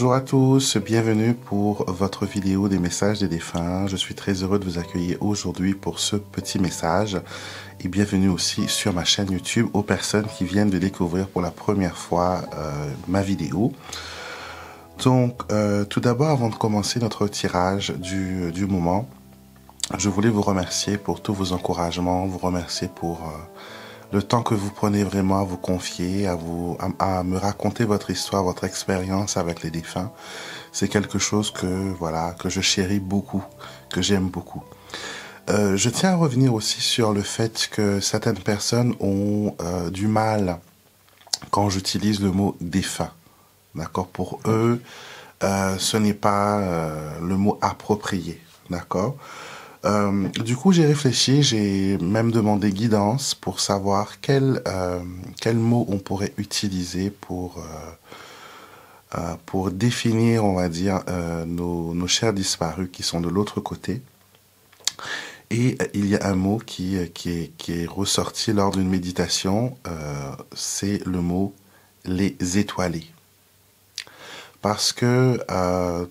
Bonjour à tous, bienvenue pour votre vidéo des messages des défunts. Je suis très heureux de vous accueillir aujourd'hui pour ce petit message et bienvenue aussi sur ma chaîne YouTube aux personnes qui viennent de découvrir pour la première fois ma vidéo. Donc tout d'abord, avant de commencer notre tirage du moment, je voulais vous remercier pour tous vos encouragements, vous remercier pour le temps que vous prenez vraiment à vous confier, à me raconter votre histoire, votre expérience avec les défunts. C'est quelque chose que je chéris beaucoup, que j'aime beaucoup. Je tiens à revenir aussi sur le fait que certaines personnes ont du mal quand j'utilise le mot défunt. D'accord? Pour eux, ce n'est pas le mot approprié. D'accord? Du coup, j'ai réfléchi, j'ai même demandé guidance pour savoir quel mot on pourrait utiliser pour définir, on va dire, nos chers disparus qui sont de l'autre côté. Et il y a un mot qui est ressorti lors d'une méditation, c'est le mot « les étoilés ». Parce que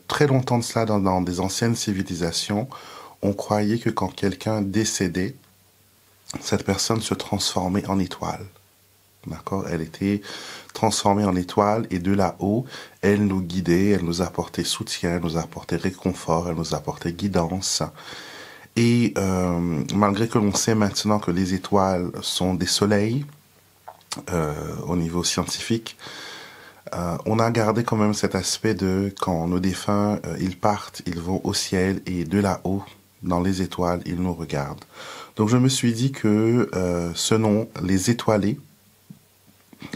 très longtemps de cela, dans des anciennes civilisations, on croyait que quand quelqu'un décédait, cette personne se transformait en étoile. D'accord? Elle était transformée en étoile et de là-haut, elle nous guidait, elle nous apportait soutien, elle nous apportait réconfort, elle nous apportait guidance. Et malgré que l'on sait maintenant que les étoiles sont des soleils au niveau scientifique, on a gardé quand même cet aspect de quand nos défunts, ils partent, ils vont au ciel et de là-haut, dans les étoiles, ils nous regardent. Donc je me suis dit que ce nom, les étoilés,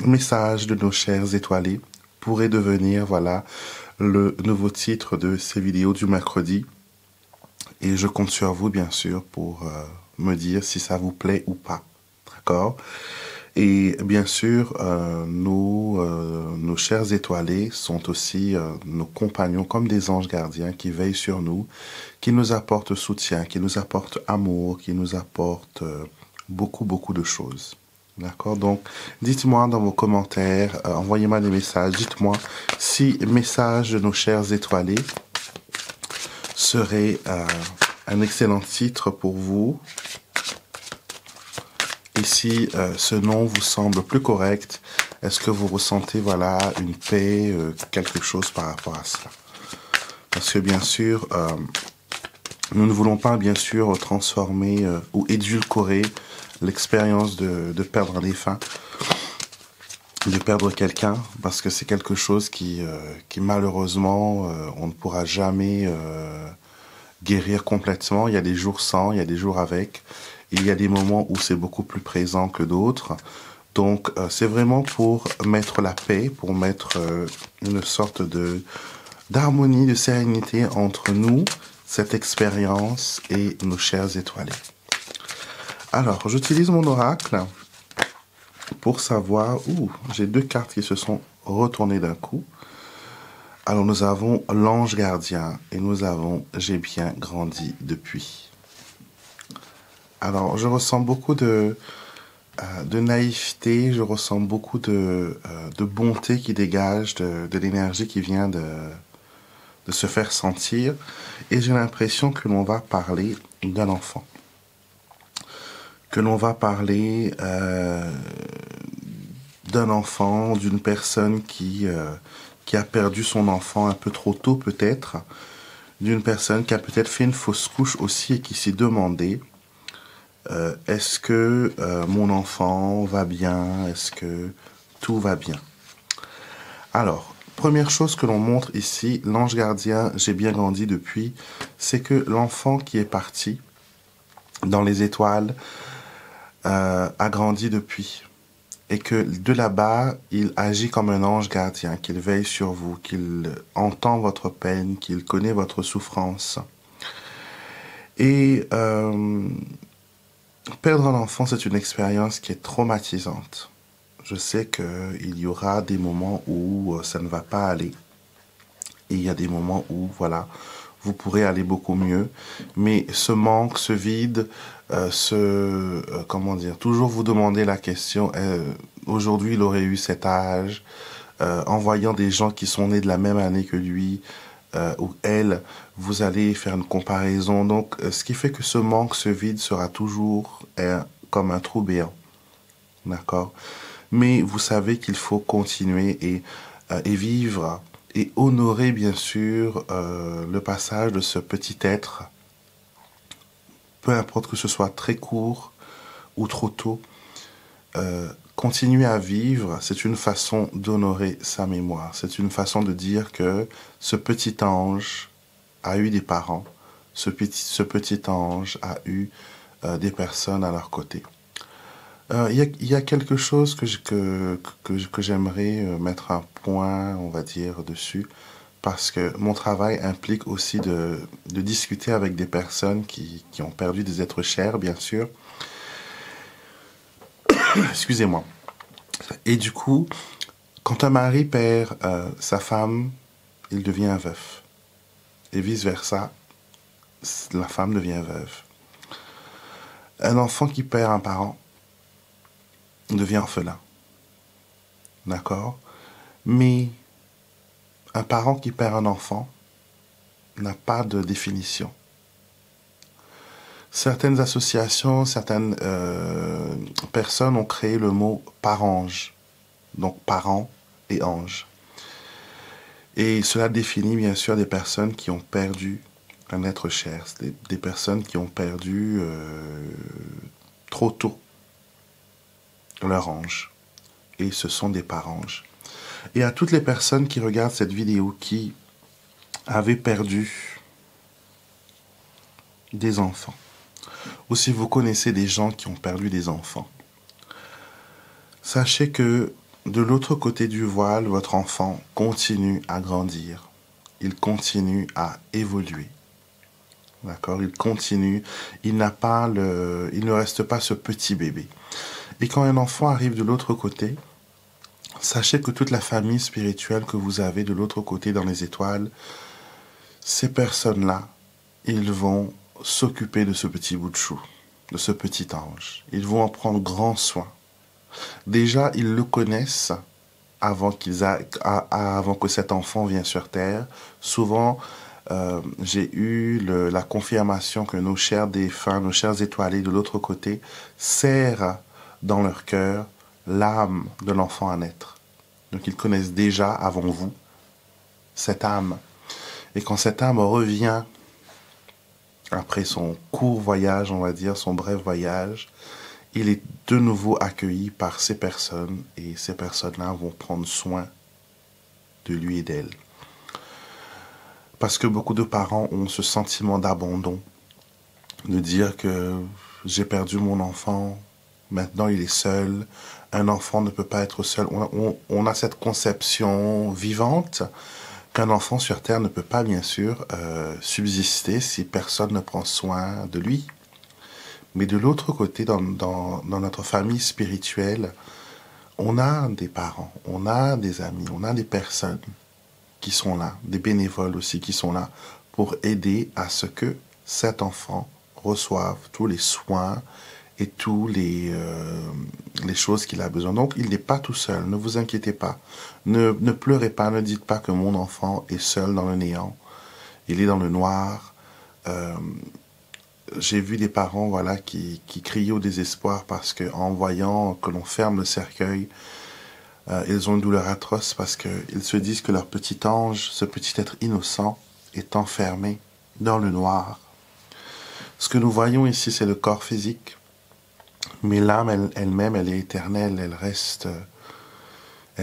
message de nos chers étoilés, pourrait devenir le nouveau titre de ces vidéos du mercredi. Et je compte sur vous, bien sûr, pour me dire si ça vous plaît ou pas. D'accord? Et bien sûr, nos chers étoilés sont aussi nos compagnons comme des anges gardiens qui veillent sur nous, qui nous apportent soutien, qui nous apportent amour, qui nous apportent beaucoup de choses. D'accord? Donc, dites-moi dans vos commentaires, envoyez-moi des messages, dites-moi si message de nos chers étoilés serait un excellent titre pour vous. Et si ce nom vous semble plus correct, est-ce que vous ressentez une paix, quelque chose par rapport à cela? Parce que bien sûr, nous ne voulons pas bien sûr transformer ou édulcorer l'expérience de perdre un défunt, de perdre quelqu'un, parce que c'est quelque chose qui malheureusement, on ne pourra jamais guérir complètement. Il y a des jours sans, il y a des jours avec. Il y a des moments où c'est beaucoup plus présent que d'autres. Donc, c'est vraiment pour mettre la paix, pour mettre une sorte d'harmonie, de sérénité entre nous, cette expérience et nos chers étoilés. Alors, j'utilise mon oracle pour savoir... j'ai deux cartes qui se sont retournées d'un coup. Alors, nous avons l'ange gardien et nous avons j'ai bien grandi depuis. Alors, je ressens beaucoup de naïveté, je ressens beaucoup de bonté qui dégage, de l'énergie qui vient de se faire sentir. Et j'ai l'impression que l'on va parler d'un enfant. Que l'on va parler d'un enfant, d'une personne qui a perdu son enfant un peu trop tôt peut-être. D'une personne qui a peut-être fait une fausse couche aussi et qui s'est demandé est-ce que mon enfant va bien? Est-ce que tout va bien? Alors, première chose que l'on montre ici, l'ange gardien, j'ai bien grandi depuis, c'est que l'enfant qui est parti dans les étoiles a grandi depuis. Et que de là-bas, il agit comme un ange gardien, qu'il veille sur vous, qu'il entend votre peine, qu'il connaît votre souffrance. Et... perdre un enfant, c'est une expérience qui est traumatisante. Je sais qu'il y aura des moments où ça ne va pas aller. Et il y a des moments où, vous pourrez aller beaucoup mieux. Mais ce manque, ce vide, comment dire, toujours vous demander la question, aujourd'hui il aurait eu cet âge, en voyant des gens qui sont nés de la même année que lui ou elle, vous allez faire une comparaison. Donc, ce qui fait que ce manque, ce vide sera toujours comme un trou béant. D'accord? Mais vous savez qu'il faut continuer et vivre et honorer, bien sûr, le passage de ce petit être, peu importe que ce soit très court ou trop tôt. Continuer à vivre, c'est une façon d'honorer sa mémoire. C'est une façon de dire que ce petit ange a eu des parents. Ce petit ange a eu des personnes à leur côté. Il y a quelque chose que j'aimerais mettre un point, on va dire, dessus, parce que mon travail implique aussi de discuter avec des personnes qui ont perdu des êtres chers, bien sûr. Excusez-moi. Et du coup, quand un mari perd sa femme, il devient un veuf. Et vice-versa, la femme devient veuve. Un enfant qui perd un parent devient orphelin. D'accord? Mais un parent qui perd un enfant n'a pas de définition. Certaines associations, certaines personnes ont créé le mot parange, donc parent et ange. Et cela définit bien sûr des personnes qui ont perdu un être cher, des personnes qui ont perdu trop tôt leur ange. Et ce sont des paranges. Et à toutes les personnes qui regardent cette vidéo qui avaient perdu des enfants, ou si vous connaissez des gens qui ont perdu des enfants, sachez que de l'autre côté du voile, votre enfant continue à grandir. Il continue à évoluer. D'accord? Il continue. Il ne reste pas ce petit bébé. Et quand un enfant arrive de l'autre côté, sachez que toute la famille spirituelle que vous avez de l'autre côté dans les étoiles, ces personnes-là, ils vont s'occuper de ce petit bout de chou, de ce petit ange. Ils vont en prendre grand soin. Déjà, ils le connaissent avant que cet enfant vienne sur Terre. Souvent, j'ai eu la confirmation que nos chers défunts, nos chers étoilés de l'autre côté, serrent dans leur cœur l'âme de l'enfant à naître. Donc, ils connaissent déjà, avant vous, cette âme. Et quand cette âme revient, après son court voyage, on va dire, son bref voyage, il est de nouveau accueilli par ces personnes et ces personnes-là vont prendre soin de lui et d'elle. Parce que beaucoup de parents ont ce sentiment d'abandon, de dire que j'ai perdu mon enfant, maintenant il est seul, un enfant ne peut pas être seul. On a cette conception vivante qu'un enfant sur Terre ne peut pas bien sûr subsister si personne ne prend soin de lui. Mais de l'autre côté, dans notre famille spirituelle, on a des parents, on a des amis, on a des personnes qui sont là, des bénévoles aussi qui sont là pour aider à ce que cet enfant reçoive tous les soins et tous les choses qu'il a besoin. Donc, il n'est pas tout seul, ne vous inquiétez pas. Ne pleurez pas, ne dites pas que mon enfant est seul dans le néant. Il est dans le noir. J'ai vu des parents voilà, qui criaient au désespoir parce qu'en voyant que l'on ferme le cercueil, ils ont une douleur atroce parce qu'ils se disent que leur petit ange, ce petit être innocent, est enfermé dans le noir. Ce que nous voyons ici, c'est le corps physique, mais l'âme elle-même, elle est éternelle, elle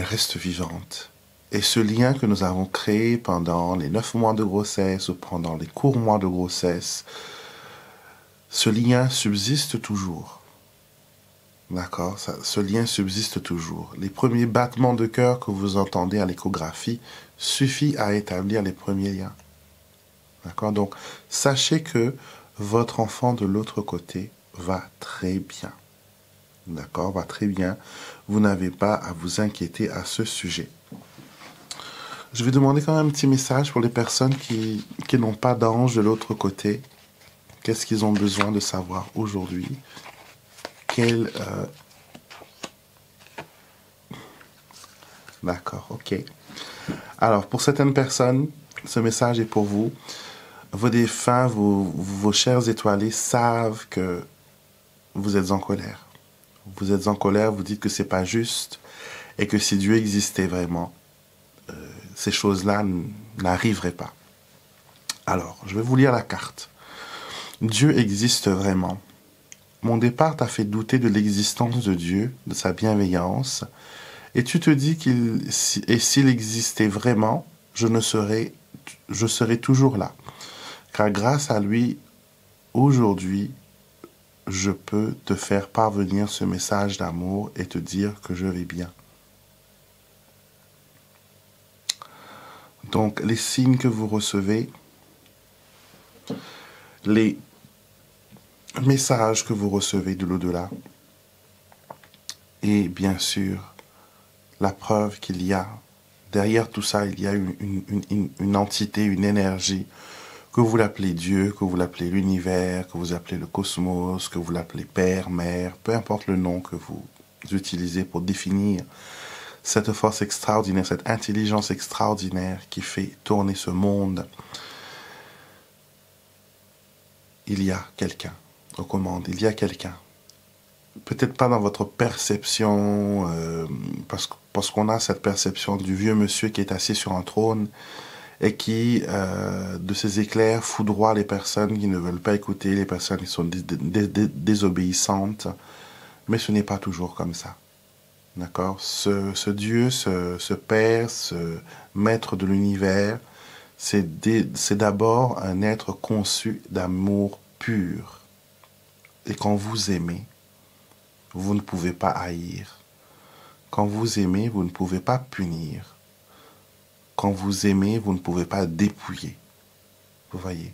reste vivante. Et ce lien que nous avons créé pendant les 9 mois de grossesse ou pendant les courts mois de grossesse, ce lien subsiste toujours. D'accord? Ce lien subsiste toujours. Les premiers battements de cœur que vous entendez à l'échographie suffit à établir les premiers liens. D'accord? Donc, sachez que votre enfant de l'autre côté va très bien. D'accord? Va très bien. Vous n'avez pas à vous inquiéter à ce sujet. Je vais demander quand même un petit message pour les personnes qui n'ont pas d'ange de l'autre côté. Qu'est-ce qu'ils ont besoin de savoir aujourd'hui? D'accord, ok. Alors, pour certaines personnes, ce message est pour vous. Vos défunts, vos chers étoilés savent que vous êtes en colère. Vous êtes en colère, vous dites que c'est pas juste et que si Dieu existait vraiment, ces choses-là n'arriveraient pas. Alors, je vais vous lire la carte. Dieu existe vraiment. Mon départ t'a fait douter de l'existence de Dieu, de sa bienveillance, et tu te dis s'il existait vraiment, je serais toujours là. Car grâce à lui, aujourd'hui, je peux te faire parvenir ce message d'amour et te dire que je vais bien. Donc, les signes que vous recevez, les messages que vous recevez de l'au-delà, et bien sûr, la preuve qu'il y a, derrière tout ça, il y a une entité, une énergie, que vous l'appelez Dieu, que vous l'appelez l'univers, que vous appelez le cosmos, que vous l'appelez Père, Mère, peu importe le nom que vous utilisez pour définir cette force extraordinaire, cette intelligence extraordinaire qui fait tourner ce monde. Il y a quelqu'un aux commandes, il y a quelqu'un. Peut-être pas dans votre perception, parce qu'on a cette perception du vieux monsieur qui est assis sur un trône et qui, de ses éclairs, foudroie les personnes qui ne veulent pas écouter, les personnes qui sont désobéissantes. Mais ce n'est pas toujours comme ça. D'accord? Ce Dieu, ce Père, ce Maître de l'univers, c'est d'abord un être conçu d'amour pur. Et quand vous aimez, vous ne pouvez pas haïr. Quand vous aimez, vous ne pouvez pas punir. Quand vous aimez, vous ne pouvez pas dépouiller. Vous voyez?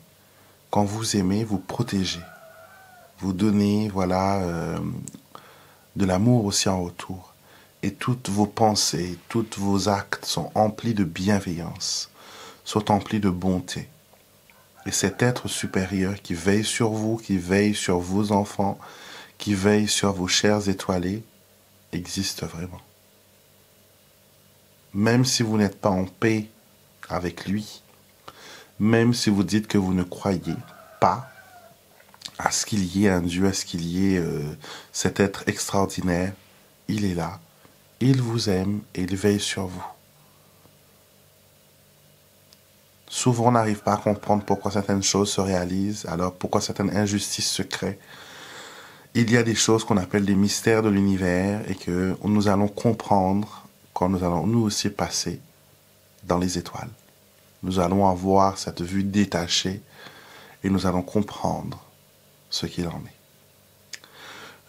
Quand vous aimez, vous protégez. Vous donnez, voilà, de l'amour aussi en retour. Et toutes vos pensées, tous vos actes sont emplis de bienveillance, sont emplis de bonté. Et cet être supérieur qui veille sur vous, qui veille sur vos enfants, qui veille sur vos chers étoilés, existe vraiment. Même si vous n'êtes pas en paix avec lui, même si vous dites que vous ne croyez pas à ce qu'il y ait un Dieu, à ce qu'il y ait cet être extraordinaire, il est là, il vous aime et il veille sur vous. Souvent, on n'arrive pas à comprendre pourquoi certaines choses se réalisent, alors pourquoi certaines injustices se créent. Il y a des choses qu'on appelle des mystères de l'univers et que nous allons comprendre quand nous allons nous aussi passer dans les étoiles. Nous allons avoir cette vue détachée et nous allons comprendre ce qu'il en est.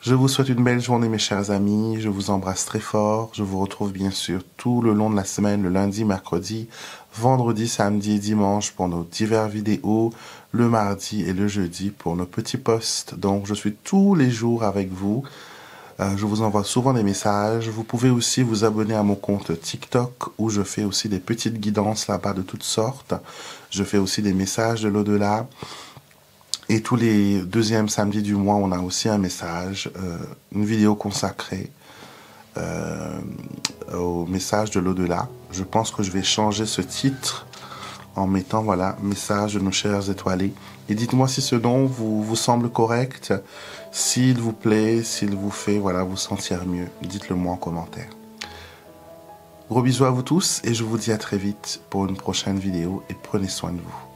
Je vous souhaite une belle journée, mes chers amis. Je vous embrasse très fort. Je vous retrouve bien sûr tout le long de la semaine, le lundi, mercredi, vendredi, samedi et dimanche pour nos diverses vidéos, le mardi et le jeudi pour nos petits posts. Donc, je suis tous les jours avec vous. Je vous envoie souvent des messages. Vous pouvez aussi vous abonner à mon compte TikTok où je fais aussi des petites guidances là-bas de toutes sortes. Je fais aussi des messages de l'au-delà. Et tous les deuxièmes samedis du mois, on a aussi un message, une vidéo consacrée au message de l'au-delà. Je pense que je vais changer ce titre en mettant, voilà, message de nos chers étoilés. Et dites-moi si ce nom vous semble correct, s'il vous plaît, s'il vous fait, voilà, vous sentir mieux. Dites-le moi en commentaire. Gros bisous à vous tous et je vous dis à très vite pour une prochaine vidéo et prenez soin de vous.